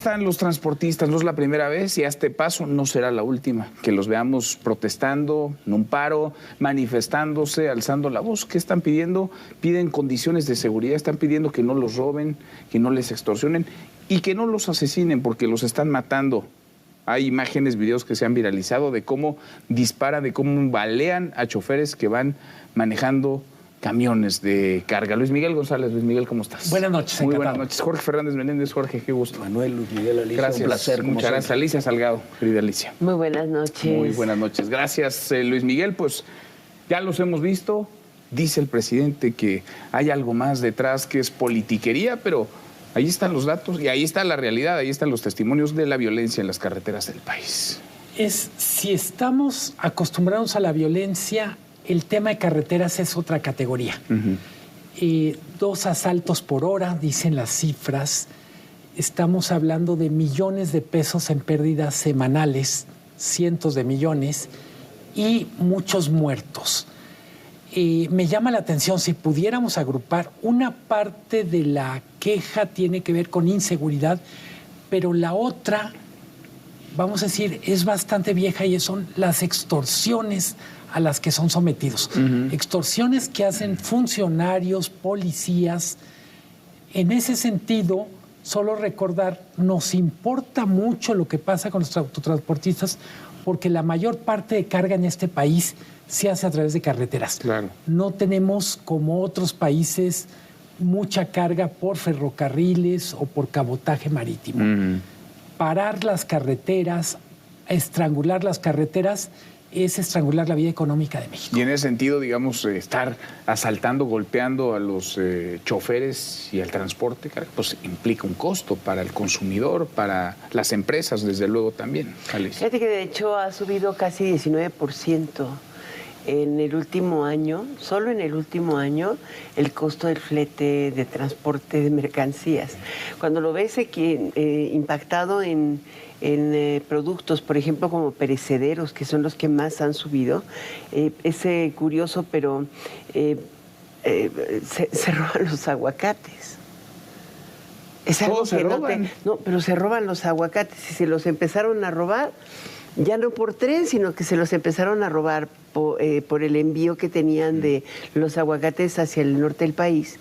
Están los transportistas, no es la primera vez y a este paso no será la última, que los veamos protestando en un paro, manifestándose, alzando la voz. ¿Qué están pidiendo? Piden condiciones de seguridad, están pidiendo que no los roben, que no les extorsionen y que no los asesinen porque los están matando. Hay imágenes, videos que se han viralizado de cómo disparan, de cómo balean a choferes que van manejando camiones de carga. Luis Miguel González. Luis Miguel, ¿cómo estás? Buenas noches, Muy encantado. buenas noches. Jorge Fernández Menéndez. Jorge, qué gusto. Manuel, Luis Miguel, Alicia, Gracias. un placer. Muchas gracias. Alicia Salgado, querida Alicia. Muy buenas noches. Muy buenas noches. Gracias, Luis Miguel. Pues ya los hemos visto. Dice el presidente que hay algo más detrás que es politiquería, pero ahí están los datos y ahí está la realidad, ahí están los testimonios de la violencia en las carreteras del país. Si estamos acostumbrados a la violencia, el tema de carreteras es otra categoría. 2 asaltos por hora, dicen las cifras. Estamos hablando de millones de pesos en pérdidas semanales, cientos de millones, y muchos muertos. Me llama la atención, si pudiéramos agrupar, una parte de la queja tiene que ver con inseguridad, pero la otra, vamos a decir, es bastante vieja y son las extorsiones a las que son sometidos. Extorsiones que hacen funcionarios, policías. En ese sentido, solo recordar, nos importa mucho lo que pasa con los autotransportistas porque la mayor parte de carga en este país se hace a través de carreteras. Claro. No tenemos, como otros países, mucha carga por ferrocarriles o por cabotaje marítimo. Parar las carreteras, estrangular las carreteras, es estrangular la vida económica de México. Y en ese sentido, digamos, estar asaltando, golpeando a los choferes y al transporte, pues implica un costo para el consumidor, para las empresas, desde luego también. Alicia. Fíjate que de hecho ha subido casi 19% en el último año, solo en el último año, el costo del flete de transporte de mercancías. Cuando lo ves impactado en productos, por ejemplo, como perecederos, que son los que más han subido, es curioso, pero se roban los aguacates. Es algo ¿Todos se que roban? no, pero se roban los aguacates y se los empezaron a robar, ya no por tren, sino que se los empezaron a robar por el envío que tenían de los aguacates hacia el norte del país.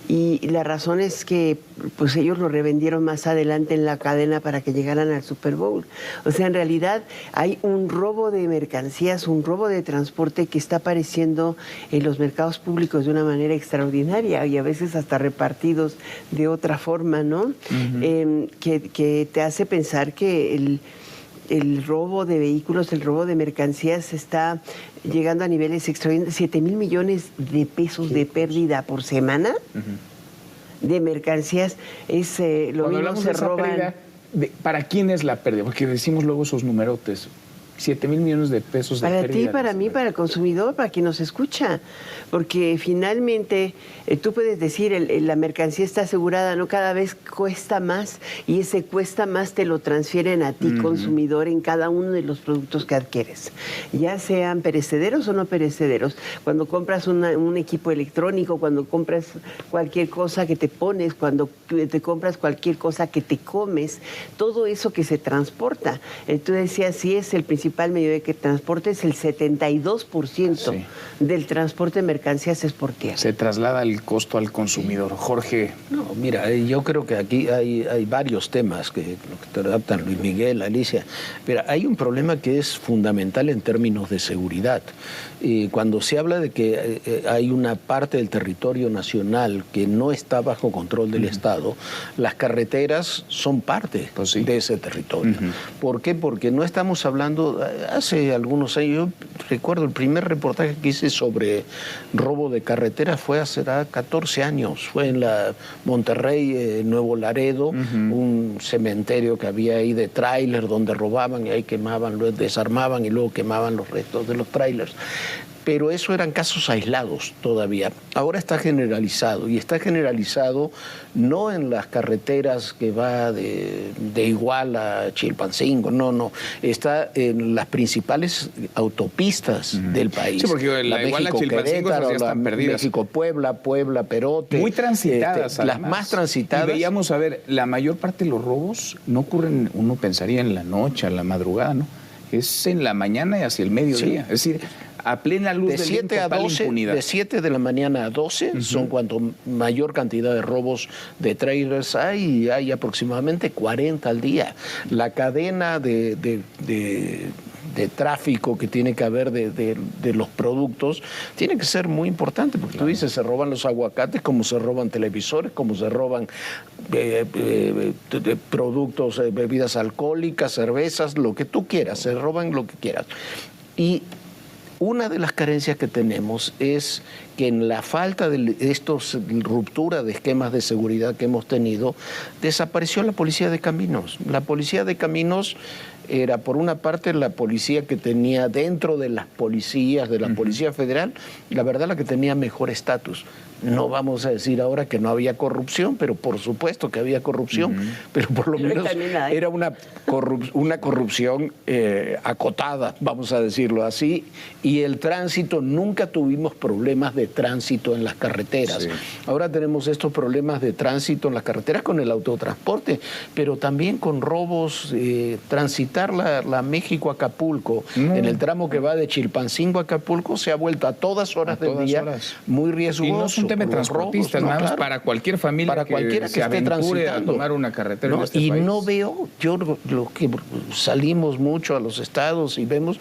Y la razón es que pues ellos lo revendieron más adelante en la cadena para que llegaran al Super Bowl. O sea, en realidad hay un robo de mercancías, un robo de transporte que está apareciendo en los mercados públicos de una manera extraordinaria y a veces hasta repartidos de otra forma, ¿no? Que te hace pensar que el robo de vehículos, el robo de mercancías está llegando a niveles extraordinarios. 7,000 millones de pesos de pérdida por semana de mercancías. Es lo mismo se roban. Pérdida, ¿para quién es la pérdida? Porque decimos luego esos numerotes. 7,000 millones de pesos de pérdida. Para ti, para mí, para el consumidor, para quien nos escucha. Porque finalmente tú puedes decir, la mercancía está asegurada, ¿no? Cada vez cuesta más y ese cuesta más te lo transfieren a ti, consumidor, en cada uno de los productos que adquieres. Ya sean perecederos o no perecederos. Cuando compras un equipo electrónico, cuando compras cualquier cosa que te pones, cuando te compras cualquier cosa que te comes, todo eso que se transporta. Tú decías, sí, es el principal medio de transporte, es el 72% del transporte de mercancías es por tierra. Se traslada el costo al consumidor. Jorge. No, mira, yo creo que aquí hay varios temas que tratan Luis Miguel, Alicia. Mira, hay un problema que es fundamental en términos de seguridad. Cuando se habla de que hay una parte del territorio nacional que no está bajo control del Estado, las carreteras son parte de ese territorio. ¿Por qué? Porque no estamos hablando. Hace algunos años, yo recuerdo el primer reportaje que hice sobre robo de carretera fue hace 14 años. Fue en la Monterrey, Nuevo Laredo, un cementerio que había ahí de tráiler donde robaban y ahí quemaban, lo desarmaban y luego quemaban los restos de los tráilers. Pero eso eran casos aislados todavía. Ahora está generalizado, y está generalizado no en las carreteras que va de Iguala a Chilpancingo, no. Está en las principales autopistas autopistas del país. Sí, porque igual la Chilpancingo ya están perdidas. México-Puebla, Puebla-Perote. Muy transitadas, las más transitadas. Y veíamos, a ver, la mayor parte de los robos no ocurren, uno pensaría, en la noche, a la madrugada, ¿no? Es en la mañana y hacia el mediodía. Sí. Es decir, a plena luz del día, total impunidad. De 7 de la mañana a 12 son cuanto mayor cantidad de robos de trailers hay aproximadamente 40 al día. La cadena de tráfico que tiene que haber de los productos tiene que ser muy importante, porque tú dices, se roban los aguacates como se roban televisores, como se roban productos, bebidas alcohólicas, cervezas, lo que tú quieras, se roban lo que quieras. Y una de las carencias que tenemos es que en la falta de estos ruptura de esquemas de seguridad que hemos tenido, desapareció la policía de caminos. La policía de caminos era, por una parte, la policía que tenía dentro de las policías, de la Policía Federal, la verdad, la que tenía mejor estatus. No vamos a decir ahora que no había corrupción, pero por supuesto que había corrupción, pero por lo menos era una corrupción acotada, vamos a decirlo así, y el tránsito, nunca tuvimos problemas de tránsito en las carreteras. Sí. Ahora tenemos estos problemas de tránsito en las carreteras con el autotransporte, pero también con robos, transitar la México-Acapulco, en el tramo que va de Chilpancingo a Acapulco, se ha vuelto a todas horas del día muy riesgoso. Tema de transportistas, nada más para cualquier familia, para cualquiera que se esté transitando a tomar una carretera en este país. Y no veo, yo lo que salimos mucho a los estados y vemos,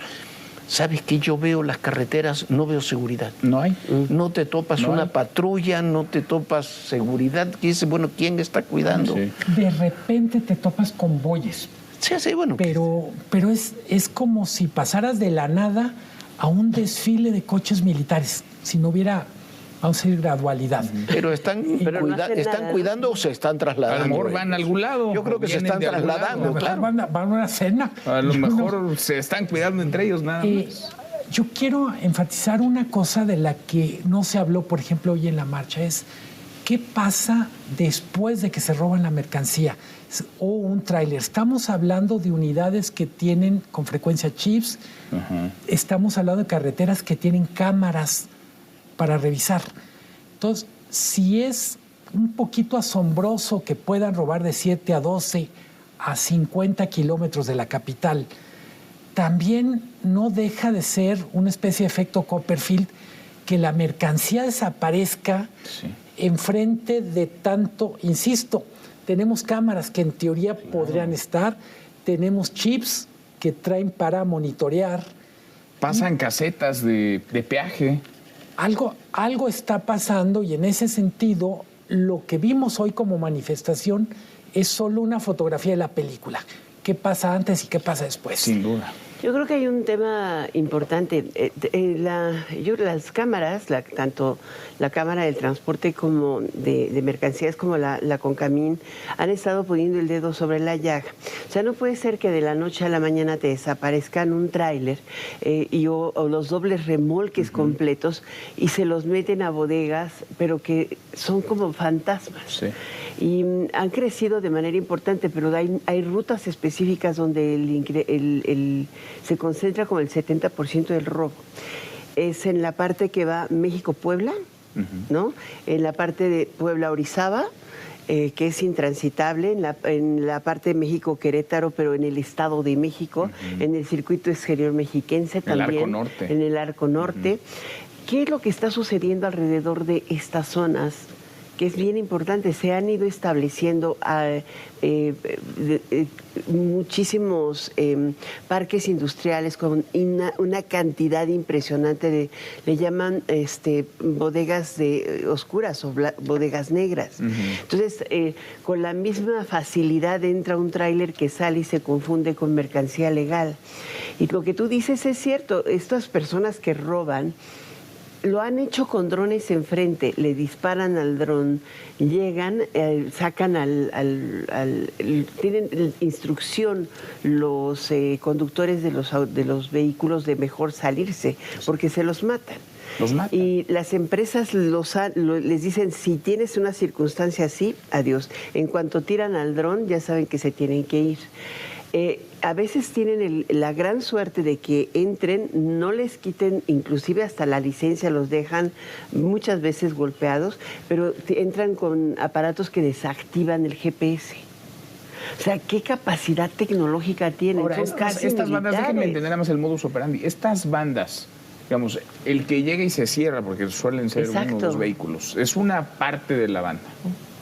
¿sabes qué? Yo veo las carreteras, no veo seguridad. No hay. No te topas una patrulla, no te topas seguridad. Y dices, bueno, ¿quién está cuidando? Sí. De repente te topas convoyes. Sí, bueno. Pero es como si pasaras de la nada a un desfile de coches militares, si no hubiera, vamos a decir, gradualidad. Pero están cuidando o se están trasladando. A lo mejor van a algún lado. Yo creo que se están trasladando, claro. Van a una cena. A lo mejor se están cuidando entre ellos nada más. Yo quiero enfatizar una cosa de la que no se habló, por ejemplo, hoy en la marcha, es ¿qué pasa después de que se roban la mercancía o un tráiler? Estamos hablando de unidades que tienen con frecuencia chips, estamos hablando de carreteras que tienen cámaras para revisar. Entonces, si es un poquito asombroso que puedan robar de 7 a 12 a 50 kilómetros de la capital, también no deja de ser una especie de efecto Copperfield, que la mercancía desaparezca enfrente de tanto, insisto, tenemos cámaras que en teoría podrían estar, tenemos chips que traen para monitorear. Pasan casetas de peaje. Algo está pasando, y en ese sentido lo que vimos hoy como manifestación es solo una fotografía de la película. ¿Qué pasa antes y qué pasa después? Sin duda. Yo creo que hay un tema importante. Las cámaras, tanto la Cámara del Transporte como de Mercancías como la Concamín, han estado poniendo el dedo sobre la llaga. O sea, no puede ser que de la noche a la mañana te desaparezcan un tráiler o los dobles remolques completos y se los meten a bodegas, pero que son como fantasmas. Sí. Y han crecido de manera importante, pero hay rutas específicas donde se concentra como el 70% del robo. Es en la parte que va México-Puebla, ¿no? En la parte de Puebla-Orizaba, que es intransitable, en la parte de México-Querétaro, pero en el Estado de México, en el circuito exterior mexiquense también. El Arco Norte. En el Arco Norte. ¿Qué es lo que está sucediendo alrededor de estas zonas? Que es bien importante, se han ido estableciendo muchísimos parques industriales con una cantidad impresionante le llaman bodegas oscuras o bodegas negras. Entonces, con la misma facilidad entra un tráiler que sale y se confunde con mercancía legal. Y lo que tú dices es cierto, estas personas que roban lo han hecho con drones enfrente, le disparan al dron, llegan, sacan tienen instrucción los conductores de los vehículos de mejor salirse, porque se los matan. Los matan. Y las empresas les dicen, si tienes una circunstancia así, adiós. En cuanto tiran al dron, ya saben que se tienen que ir. A veces tienen la gran suerte de que entren, no les quiten inclusive hasta la licencia, los dejan muchas veces golpeados, pero entran con aparatos que desactivan el GPS. O sea, ¿qué capacidad tecnológica tienen? Ahora, estas bandas, déjenme entender nada más el modus operandi. Estas bandas, digamos, el que llega y se cierra, porque suelen ser uno o dos vehículos, es una parte de la banda.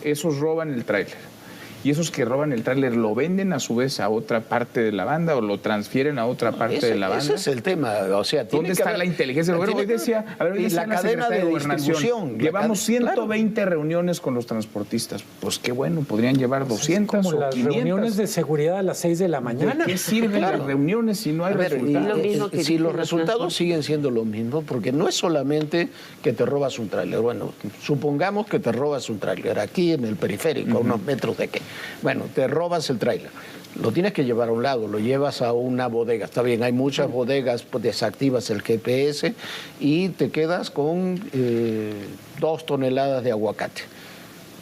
Esos roban el tráiler. Y esos que roban el tráiler lo venden a su vez a otra parte de la banda o lo transfieren a otra parte de la banda. Ese es el tema. O sea, ¿dónde está la inteligencia del gobierno? Hoy decía, la cadena de distribución. Llevamos 120 reuniones con los transportistas. Pues qué bueno, podrían llevar 200 como o las 500. Reuniones de seguridad a las 6 de la mañana. ¿De qué sirven las reuniones si no hay resultados? Si los resultados siguen siendo los mismos, porque no es solamente que te robas un tráiler. Bueno, supongamos que te robas un tráiler aquí en el periférico, a unos metros de qué. Bueno, te robas el tráiler, lo tienes que llevar a un lado, lo llevas a una bodega. Está bien, hay muchas bodegas, pues desactivas el GPS y te quedas con 2 toneladas de aguacate.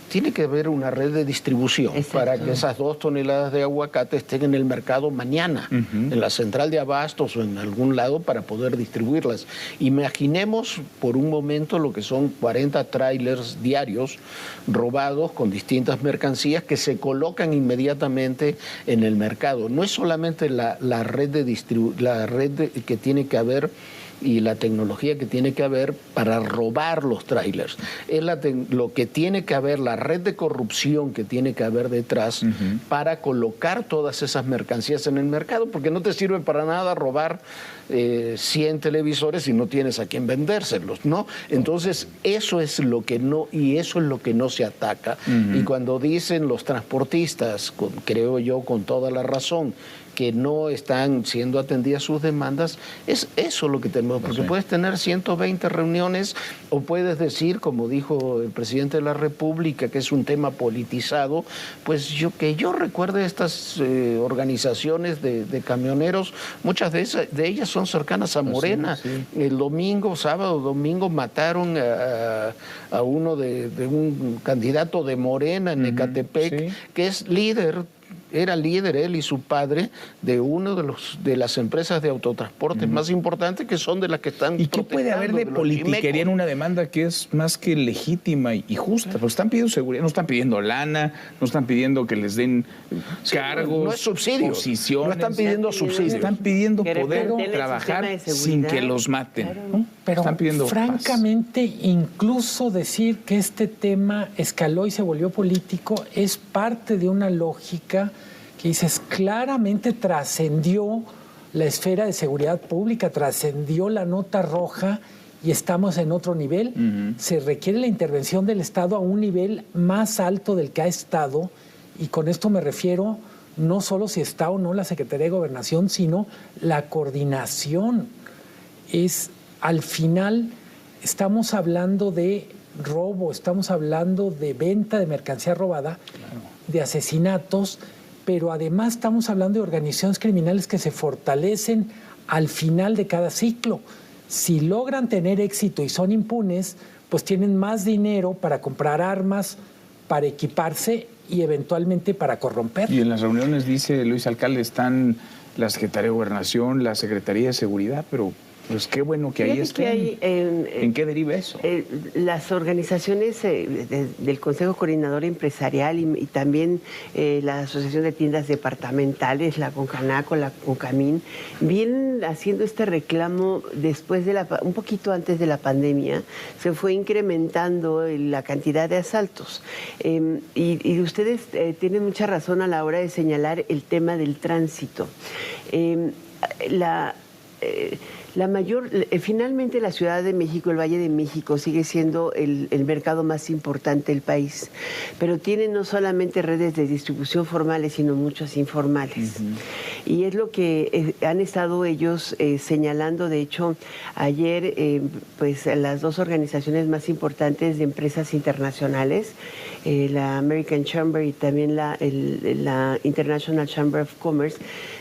Tiene que haber una red de distribución para que esas 2 toneladas de aguacate estén en el mercado mañana, en la central de abastos o en algún lado para poder distribuirlas. Imaginemos por un momento lo que son 40 trailers diarios robados con distintas mercancías que se colocan inmediatamente en el mercado. No es solamente la red que tiene que haber y la tecnología que tiene que haber para robar los trailers. Es lo que tiene que haber, la red de corrupción que tiene que haber detrás para colocar todas esas mercancías en el mercado, porque no te sirve para nada robar 100 televisores si no tienes a quién vendérselos, ¿no? Entonces, eso es lo que no se ataca. Y cuando dicen los transportistas, creo yo con toda la razón, que no están siendo atendidas sus demandas, es eso lo que tenemos, porque puedes tener 120 reuniones o puedes decir, como dijo el presidente de la República, que es un tema politizado. Pues yo recuerde estas organizaciones de camioneros, muchas de ellas son cercanas a Morena. El sábado domingo mataron a uno de un candidato de Morena en Ecatepec, que es era líder él y su padre de uno de las empresas de autotransporte más importantes, que son de las que están ¿Y qué puede haber de politiquería en una demanda que es más que legítima y justa? Porque están pidiendo seguridad, no están pidiendo lana, no están pidiendo que les den cargos, no es subsidio, posiciones. no están pidiendo subsidio. Están pidiendo poder trabajar sin que los maten. ¿No? Pero están pidiendo francamente, incluso decir que este tema escaló y se volvió político es parte de una lógica que dices, claramente trascendió la esfera de seguridad pública, trascendió la nota roja y estamos en otro nivel. Se requiere la intervención del Estado a un nivel más alto del que ha estado, y con esto me refiero no solo si está o no la Secretaría de Gobernación, sino la coordinación. Al final estamos hablando de robo, estamos hablando de venta de mercancía robada, de asesinatos, pero además estamos hablando de organizaciones criminales que se fortalecen al final de cada ciclo. Si logran tener éxito y son impunes, pues tienen más dinero para comprar armas, para equiparse y eventualmente para corromper. Y en las reuniones, dice Luis Alcalde, están la Secretaría de Gobernación, la Secretaría de Seguridad, pero pues qué bueno que ahí estén. ¿En qué deriva eso? Las organizaciones del Consejo Coordinador Empresarial y también la Asociación de Tiendas Departamentales, la Concanaco, la Concamín, vienen haciendo este reclamo después un poquito antes de la pandemia. Se fue incrementando la cantidad de asaltos. Y ustedes tienen mucha razón a la hora de señalar el tema del tránsito. Finalmente la Ciudad de México, el Valle de México, sigue siendo el mercado más importante del país, pero tiene no solamente redes de distribución formales, sino muchas informales. Y es lo que han estado ellos señalando. De hecho, ayer, pues las 2 organizaciones más importantes de empresas internacionales la American Chamber y también la International Chamber of Commerce,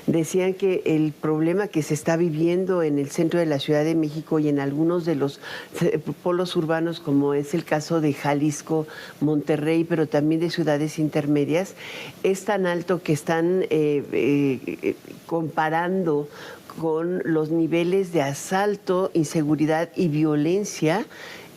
decían que el problema que se está viviendo en el centro de la Ciudad de México y en algunos de los polos urbanos, como es el caso de Jalisco, Monterrey, pero también de ciudades intermedias, es tan alto que están comparando con los niveles de asalto, inseguridad y violencia,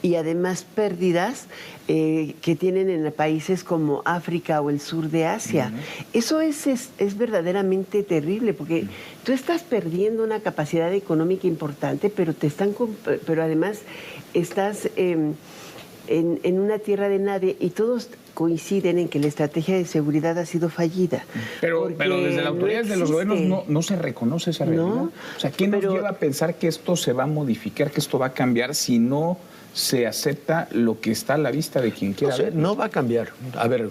y además pérdidas que tienen en países como África o el sur de Asia. Eso es verdaderamente terrible, porque tú estás perdiendo una capacidad económica importante, pero además estás en una tierra de nadie, y todos coinciden en que la estrategia de seguridad ha sido fallida. Pero desde la autoridad de los gobiernos no se reconoce esa realidad. ¿No? O sea, ¿quién nos lleva a pensar que esto se va a modificar, que esto va a cambiar si no se acepta lo que está a la vista de quien quiera ver? No va a cambiar. A ver,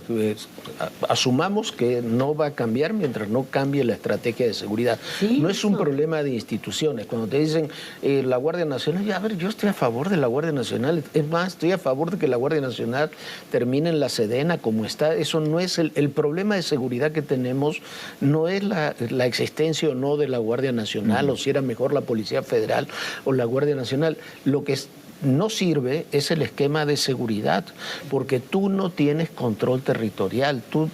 asumamos que no va a cambiar mientras no cambie la estrategia de seguridad. Sí, no es un problema de instituciones. Cuando te dicen la Guardia Nacional, a ver, yo estoy a favor de la Guardia Nacional. Es más, estoy a favor de que la Guardia Nacional termine en la Sedena como está. Eso no es el problema de seguridad que tenemos, no es la existencia o no de la Guardia Nacional, o si era mejor la Policía Federal o la Guardia Nacional. Lo que no sirve es el esquema de seguridad, porque tú no tienes control territorial. Tú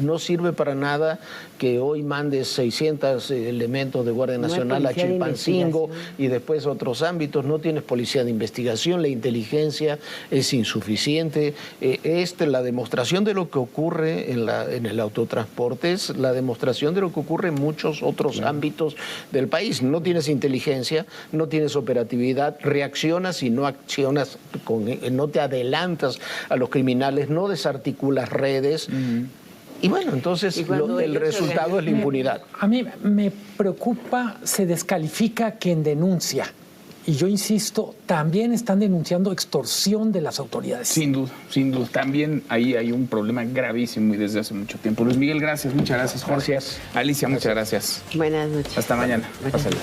no sirve para nada que hoy mandes 600 elementos de Guardia Nacional a Chilpancingo y después a otros ámbitos. No tienes policía de investigación, la inteligencia es insuficiente. La demostración de lo que ocurre en el autotransporte es la demostración de lo que ocurre en muchos otros ámbitos del país. No tienes inteligencia, no tienes operatividad, reaccionas y no accionas, no te adelantas a los criminales, no desarticulas redes. Y bueno, entonces el resultado es la impunidad. A mí me preocupa, se descalifica quien denuncia. Y yo insisto, también están denunciando extorsión de las autoridades. Sin duda, sin duda. También ahí hay un problema gravísimo y desde hace mucho tiempo. Luis Miguel, gracias. Muchas gracias, Jorge. Gracias. Alicia, muchas gracias. Buenas noches. Hasta mañana. Pásale.